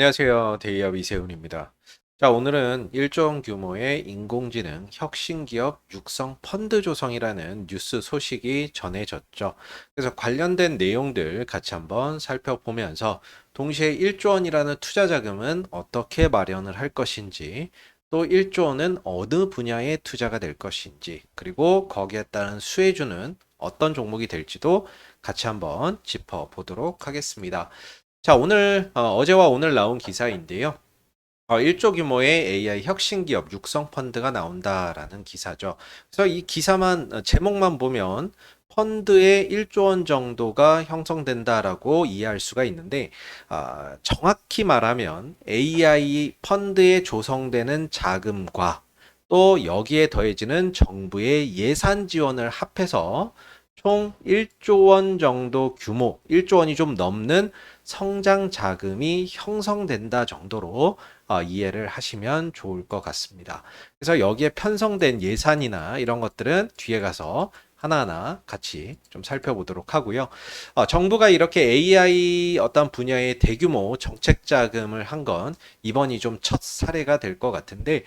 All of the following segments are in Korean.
안녕하세요. 데이업 이세훈입니다. 자, 오늘은 일정 규모의 인공지능 혁신기업 육성 펀드 조성이라는 뉴스 소식이 전해졌죠. 그래서 관련된 내용들 같이 한번 살펴보면서 동시에 1조 원이라는 투자 자금은 어떻게 마련을 할 것인지, 또 1조 원은 어느 분야에 투자가 될 것인지, 그리고 거기에 따른 수혜주는 어떤 종목이 될지도 같이 한번 짚어보도록 하겠습니다. 자, 오늘 어제와 오늘 나온 기사인데요. 1조 규모의 AI 혁신 기업 육성 펀드가 나온다라는 기사죠. 그래서 이 기사만 제목만 보면 펀드의 1조 원 정도가 형성된다라고 이해할 수가 있는데 정확히 말하면 AI 펀드에 조성되는 자금과 또 여기에 더해지는 정부의 예산 지원을 합해서 총 1조 원 정도 규모, 1조 원이 좀 넘는 성장 자금이 형성된다 정도로 이해를 하시면 좋을 것 같습니다. 그래서 여기에 편성된 예산이나 이런 것들은 뒤에 가서 하나하나 같이 좀 살펴보도록 하고요. 정부가 이렇게 AI 어떤 분야의 대규모 정책 자금을 한 건 이번이 좀 첫 사례가 될 것 같은데,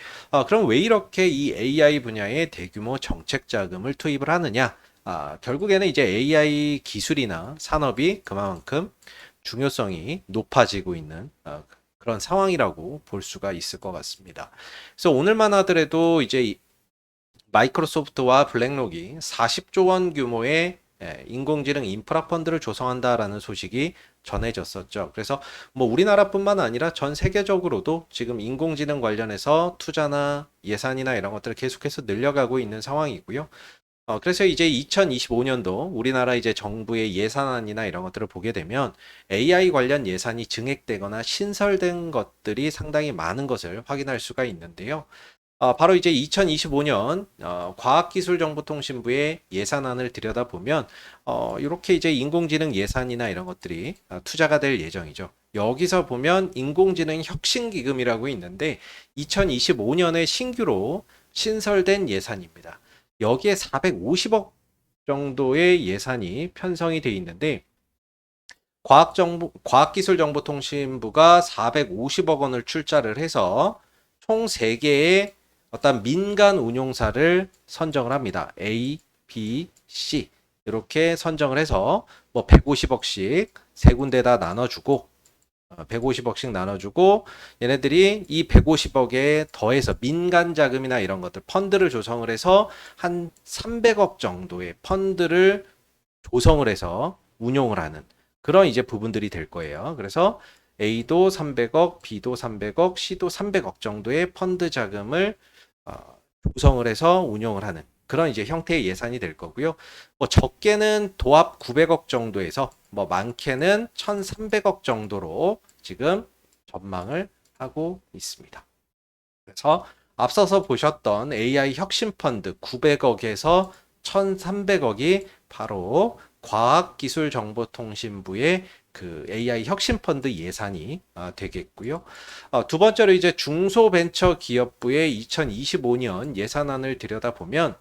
그럼 왜 이렇게 이 AI 분야의 대규모 정책 자금을 투입을 하느냐? 결국에는 이제 AI 기술이나 산업이 그만큼 중요성이 높아지고 있는 그런 상황이라고 볼 수가 있을 것 같습니다. 그래서 오늘만 하더라도 이제 마이크로소프트와 블랙록이 40조 원 규모의 인공지능 인프라 펀드를 조성한다라는 소식이 전해졌었죠. 그래서 뭐 우리나라뿐만 아니라 전 세계적으로도 지금 인공지능 관련해서 투자나 예산이나 이런 것들을 계속해서 늘려가고 있는 상황이고요. 그래서 이제 2025년도 우리나라 이제 정부의 예산안이나 이런 것들을 보게 되면 AI 관련 예산이 증액되거나 신설된 것들이 상당히 많은 것을 확인할 수가 있는데요. 바로 이제 2025년 과학기술정보통신부의 예산안을 들여다보면 이렇게 이제 인공지능 예산이나 이런 것들이 투자가 될 예정이죠. 여기서 보면 인공지능 혁신기금이라고 있는데 2025년에 신규로 신설된 예산입니다. 여기에 450억 정도의 예산이 편성이 돼 있는데 과학기술정보통신부가 450억 원을 출자를 해서 총 3개의 어떤 민간 운용사를 선정을 합니다. A, B, C 이렇게 선정을 해서 뭐 150억씩 세 군데다 나눠주고 150억씩 나눠주고 얘네들이 이 150억에 더해서 민간 자금이나 이런 것들 펀드를 조성을 해서 한 300억 정도의 펀드를 조성을 해서 운용을 하는 그런 이제 부분들이 될 거예요. 그래서 A도 300억, B도 300억, C도 300억 정도의 펀드 자금을 조성을 해서 운용을 하는 그런 이제 형태의 예산이 될 거고요. 뭐 적게는 도합 900억 정도에서 뭐 많게는 1,300억 정도로 지금 전망을 하고 있습니다. 그래서 앞서서 보셨던 AI 혁신 펀드 900억에서 1,300억이 바로 과학기술정보통신부의 그 AI 혁신 펀드 예산이 되겠고요. 두 번째로 이제 중소벤처기업부의 2025년 예산안을 들여다보면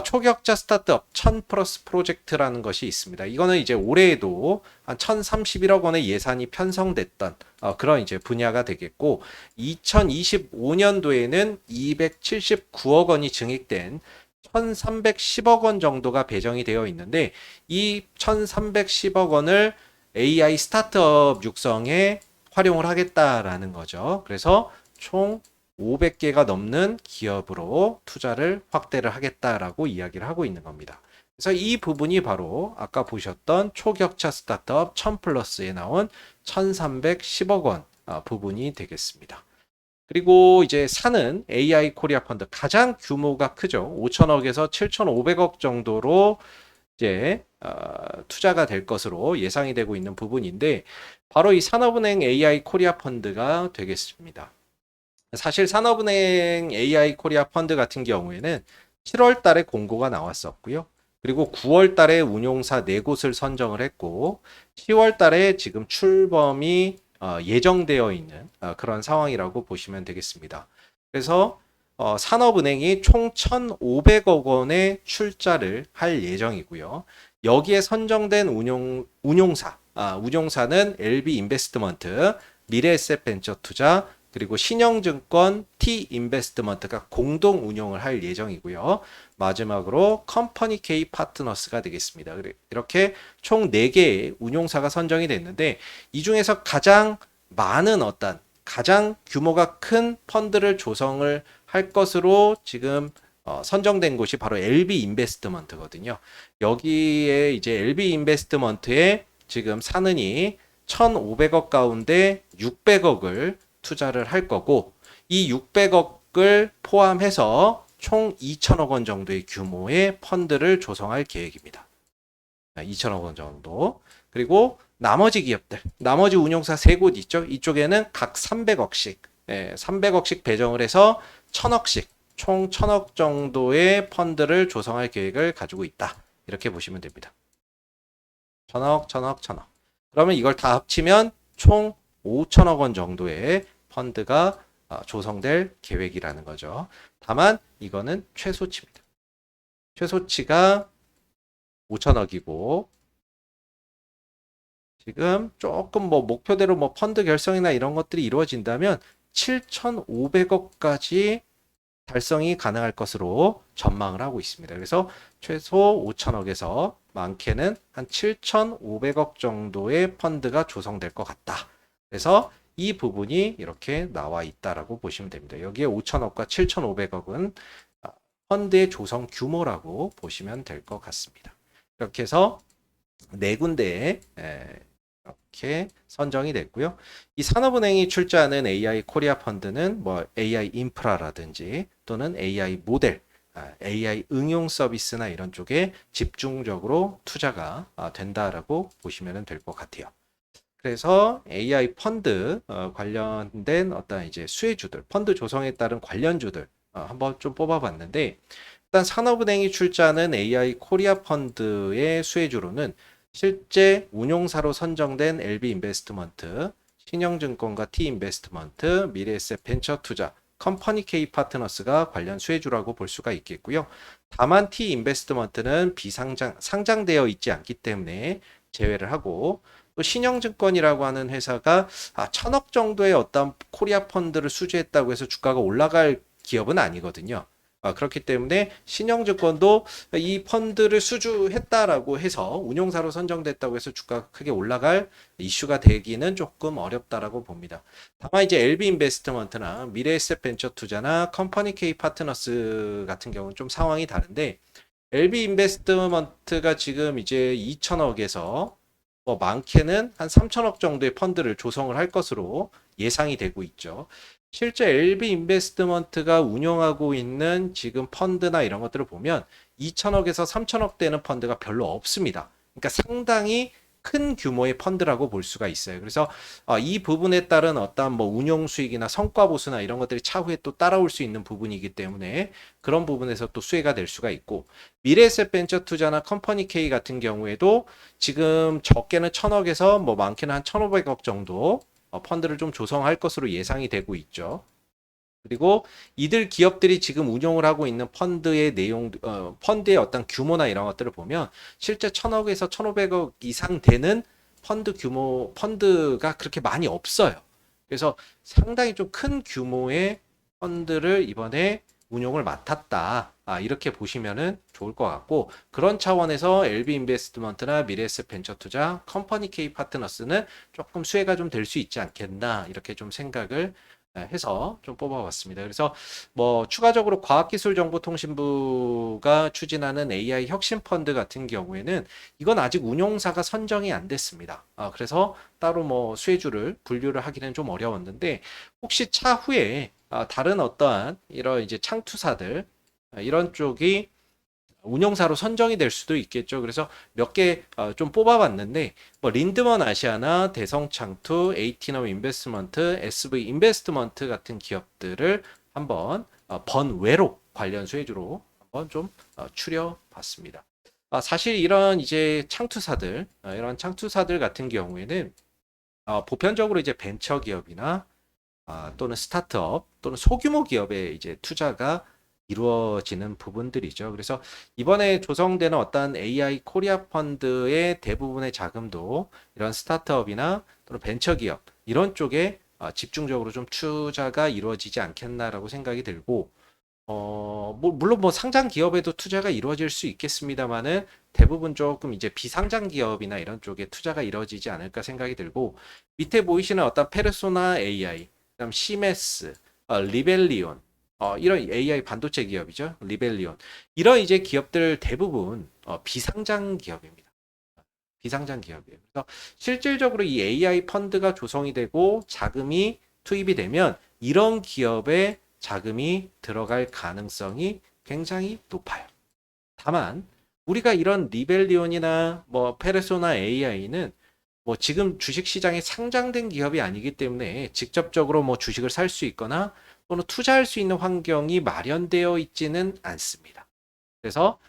초격자 스타트업 1000 플러스 프로젝트라는 것이 있습니다. 이거는 이제 올해에도 한 1031억 원의 예산이 편성됐던 그런 이제 분야가 되겠고 2025년도에는 279억 원이 증액된 1310억 원 정도가 배정이 되어 있는데 이 1310억 원을 AI 스타트업 육성에 활용을 하겠다라는 거죠. 그래서 총 500개가 넘는 기업으로 투자를 확대를 하겠다라고 이야기를 하고 있는 겁니다. 그래서 이 부분이 바로 아까 보셨던 초격차 스타트업 1000 플러스에 나온 1310억 원 부분이 되겠습니다. 그리고 이제 사는 AI 코리아 펀드 가장 규모가 크죠. 5천억에서 7,500억 정도로 이제 투자가 될 것으로 예상이 되고 있는 부분인데 바로 이 산업은행 AI 코리아 펀드가 되겠습니다. 사실 산업은행 AI 코리아 펀드 같은 경우에는 7월 달에 공고가 나왔었고요. 그리고 9월 달에 운용사 4곳을 선정을 했고 10월 달에 지금 출범이 예정되어 있는 그런 상황이라고 보시면 되겠습니다. 그래서 산업은행이 총 1,500억 원의 출자를 할 예정이고요. 여기에 선정된 운용사는 LB 인베스트먼트, 미래에셋 벤처 투자, 그리고 신영증권 T 인베스트먼트가 공동 운용을 할 예정이고요. 마지막으로 컴퍼니 K 파트너스가 되겠습니다. 이렇게 총 4개의 운용사가 선정이 됐는데 이 중에서 가장 많은 가장 규모가 큰 펀드를 조성을 할 것으로 지금 선정된 곳이 바로 LB 인베스트먼트거든요. 여기에 이제 LB 인베스트먼트에 지금 사는이 1,500억 가운데 600억을 투자를 할 거고, 이 600억을 포함해서 총 2천억 원 정도의 규모의 펀드를 조성할 계획입니다. 2천억 원 정도. 그리고 나머지 기업들, 나머지 운용사 3곳 있죠. 이쪽에는 각 300억씩, 300억씩 배정을 해서 1,000억씩, 총 1,000억 정도의 펀드를 조성할 계획을 가지고 있다. 이렇게 보시면 됩니다. 1,000억, 1,000억, 1,000억. 그러면 이걸 다 합치면 총 5천억 원 정도의 펀드가 조성될 계획이라는 거죠. 다만 이거는 최소치입니다. 최소치가 5천억이고 지금 조금 뭐 목표대로 뭐 펀드 결성이나 이런 것들이 이루어진다면 7,500억까지 달성이 가능할 것으로 전망을 하고 있습니다. 그래서 최소 5천억에서 많게는 한 7,500억 정도의 펀드가 조성될 것 같다. 그래서 이 부분이 이렇게 나와 있다라고 보시면 됩니다. 여기에 5천억과 7,500억은 펀드의 조성 규모라고 보시면 될 것 같습니다. 이렇게 해서 4군데에 이렇게 선정이 됐고요. 이 산업은행이 출자하는 AI 코리아 펀드는 뭐 AI 인프라라든지 또는 AI 모델, AI 응용 서비스나 이런 쪽에 집중적으로 투자가 된다라고 보시면 될 것 같아요. 그래서 AI 펀드 관련된 어떤 이제 수혜주들, 펀드 조성에 따른 관련주들 한번 좀 뽑아봤는데, 일단 산업은행이 출자하는 AI 코리아 펀드의 수혜주로는 실제 운용사로 선정된 LB 인베스트먼트, 신영증권과 T 인베스트먼트, 미래에셋 벤처 투자, 컴퍼니 K 파트너스가 관련 수혜주라고 볼 수가 있겠고요. 다만 T 인베스트먼트는 상장되어 있지 않기 때문에 제외를 하고, 또 신영증권이라고 하는 회사가 1,000억 정도의 어떤 코리아 펀드를 수주했다고 해서 주가가 올라갈 기업은 아니거든요. 그렇기 때문에 신영증권도 이 펀드를 수주했다라고 해서 운용사로 선정됐다고 해서 주가가 크게 올라갈 이슈가 되기는 조금 어렵다라고 봅니다. 다만 이제 LB 인베스트먼트나 미래에셋 벤처 투자나 컴퍼니 K 파트너스 같은 경우는 좀 상황이 다른데, LB 인베스트먼트가 지금 이제 2천억에서 뭐 많게는 한 3천억 정도의 펀드를 조성을 할 것으로 예상이 되고 있죠. 실제 LB 인베스트먼트가 운영하고 있는 지금 펀드나 이런 것들을 보면 2천억에서 3천억 되는 펀드가 별로 없습니다. 그러니까 상당히 큰 규모의 펀드라고 볼 수가 있어요. 그래서 이 부분에 따른 어떤 뭐 운용 수익이나 성과 보수나 이런 것들이 차후에 또 따라올 수 있는 부분이기 때문에 그런 부분에서 또 수혜가 될 수가 있고, 미래에셋 벤처 투자나 컴퍼니 K 같은 경우에도 지금 적게는 1,000억에서 뭐 많게는 한 1,500억 정도 펀드를 좀 조성할 것으로 예상이 되고 있죠. 그리고 이들 기업들이 지금 운용을 하고 있는 펀드의 펀드의 어떤 규모나 이런 것들을 보면 실제 1,000억에서 1,500억 이상 되는 펀드가 그렇게 많이 없어요. 그래서 상당히 좀 큰 규모의 펀드를 이번에 운용을 맡았다. 이렇게 보시면은 좋을 것 같고, 그런 차원에서 LB 인베스트먼트나 미래에셋 벤처 투자, 컴퍼니 K 파트너스는 조금 수혜가 좀 될 수 있지 않겠나, 이렇게 좀 생각을 해서 좀 뽑아봤습니다. 그래서 뭐 추가적으로 과학기술정보통신부가 추진하는 AI 혁신 펀드 같은 경우에는 이건 아직 운용사가 선정이 안 됐습니다. 그래서 따로 뭐 수혜주를 분류를 하기는 좀 어려웠는데, 혹시 차후에 다른 어떠한 이런 이제 창투사들 이런 쪽이 운용사로 선정이 될 수도 있겠죠. 그래서 몇 개 좀 뽑아봤는데, 뭐 린드먼 아시아나 대성창투, 에이티넘 인베스트먼트, SV 인베스트먼트 같은 기업들을 한번 번외로 관련 수혜주로 한번 좀 추려봤습니다. 사실 이런 이제 창투사들, 이런 창투사들 같은 경우에는 보편적으로 이제 벤처 기업이나 또는 스타트업 또는 소규모 기업의 이제 투자가 이루어지는 부분들이죠. 그래서 이번에 조성되는 어떤 AI 코리아 펀드의 대부분의 자금도 이런 스타트업이나 또는 벤처기업 이런 쪽에 집중적으로 좀 투자가 이루어지지 않겠나라고 생각이 들고 물론 뭐 상장 기업에도 투자가 이루어질 수 있겠습니다만은 대부분 조금 이제 비상장 기업이나 이런 쪽에 투자가 이루어지지 않을까 생각이 들고 밑에 보이시는 어떤 페르소나 AI, 그다음 시메스, 리벨리온 이런 AI 반도체 기업이죠. 리벨리온 이런 이제 기업들 대부분 비상장 기업입니다. 비상장 기업이에요. 그래서 실질적으로 이 AI 펀드가 조성이 되고 자금이 투입이 되면 이런 기업에 자금이 들어갈 가능성이 굉장히 높아요. 다만 우리가 이런 리벨리온이나 뭐 페르소나 AI는 뭐 지금 주식 시장에 상장된 기업이 아니기 때문에 직접적으로 뭐 주식을 살 수 있거나 또는 투자할 수 있는 환경이 마련되어 있지는 않습니다. 그래서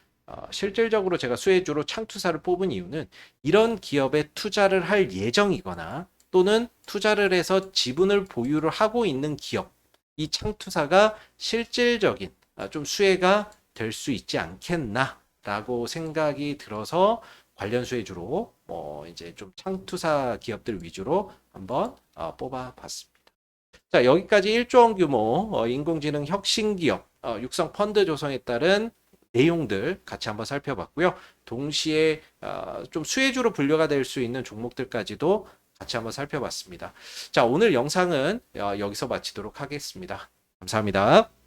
실질적으로 제가 수혜주로 창투사를 뽑은 이유는 이런 기업에 투자를 할 예정이거나 또는 투자를 해서 지분을 보유를 하고 있는 기업, 이 창투사가 실질적인 좀 수혜가 될 수 있지 않겠나라고 생각이 들어서 관련 수혜주로 이제 좀 창투사 기업들 위주로 한번 뽑아봤습니다. 자, 여기까지 1조 원 규모 인공지능 혁신 기업 육성 펀드 조성에 따른 내용들 같이 한번 살펴봤고요. 동시에 좀 수혜주로 분류가 될 수 있는 종목들까지도 같이 한번 살펴봤습니다. 자, 오늘 영상은 여기서 마치도록 하겠습니다. 감사합니다.